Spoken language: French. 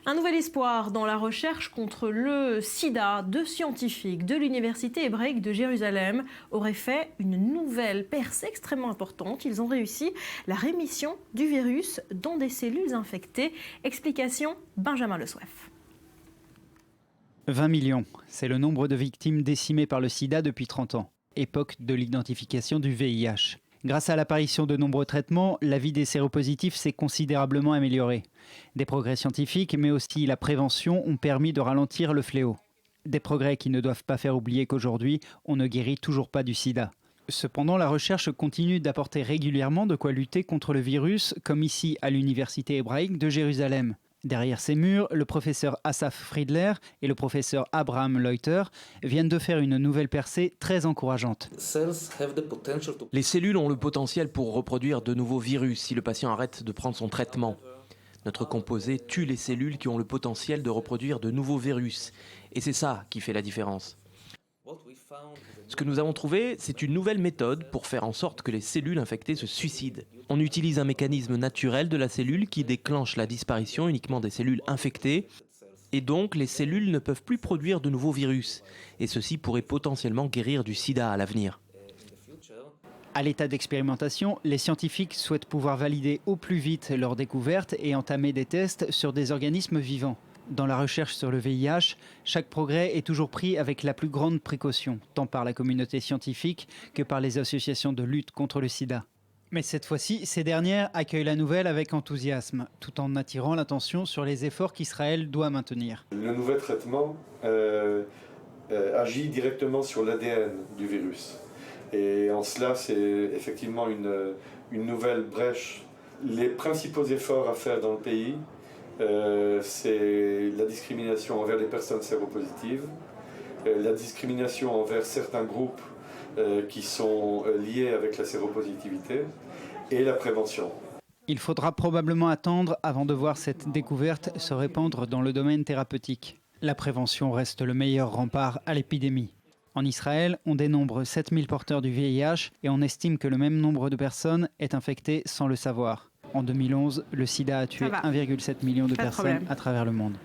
Un nouvel espoir dans la recherche contre le sida. Deux scientifiques de l'université hébraïque de Jérusalem auraient fait une nouvelle percée extrêmement importante. Ils ont réussi la rémission du virus dans des cellules infectées. Explication, Benjamin Le Souef. 20 millions, c'est le nombre de victimes décimées par le sida depuis 30 ans, époque de l'identification du VIH. Grâce à l'apparition de nombreux traitements, la vie des séropositifs s'est considérablement améliorée. Des progrès scientifiques, mais aussi la prévention ont permis de ralentir le fléau. Des progrès qui ne doivent pas faire oublier qu'aujourd'hui, on ne guérit toujours pas du sida. Cependant, la recherche continue d'apporter régulièrement de quoi lutter contre le virus, comme ici à l'université hébraïque de Jérusalem. Derrière ces murs, le professeur Asaf Friedler et le professeur Abraham Leuter viennent de faire une nouvelle percée très encourageante. Les cellules ont le potentiel pour reproduire de nouveaux virus si le patient arrête de prendre son traitement. Notre composé tue les cellules qui ont le potentiel de reproduire de nouveaux virus. Et c'est ça qui fait la différence. Ce que nous avons trouvé, c'est une nouvelle méthode pour faire en sorte que les cellules infectées se suicident. On utilise un mécanisme naturel de la cellule qui déclenche la disparition uniquement des cellules infectées, et donc les cellules ne peuvent plus produire de nouveaux virus. Et ceci pourrait potentiellement guérir du sida à l'avenir. À l'état d'expérimentation, les scientifiques souhaitent pouvoir valider au plus vite leur découverte et entamer des tests sur des organismes vivants. Dans la recherche sur le VIH, chaque progrès est toujours pris avec la plus grande précaution, tant par la communauté scientifique que par les associations de lutte contre le sida. Mais cette fois-ci, ces dernières accueillent la nouvelle avec enthousiasme, tout en attirant l'attention sur les efforts qu'Israël doit maintenir. Le nouvel traitement agit directement sur l'ADN du virus. Et en cela, c'est effectivement une nouvelle brèche. Les principaux efforts à faire dans le pays, c'est la discrimination envers les personnes séropositives, la discrimination envers certains groupes qui sont liés avec la séropositivité et la prévention. Il faudra probablement attendre avant de voir cette découverte se répandre dans le domaine thérapeutique. La prévention reste le meilleur rempart à l'épidémie. En Israël, on dénombre 7000 porteurs du VIH et on estime que le même nombre de personnes est infecté sans le savoir. En 2011, le sida a tué 1,7 million de personnes à travers le monde.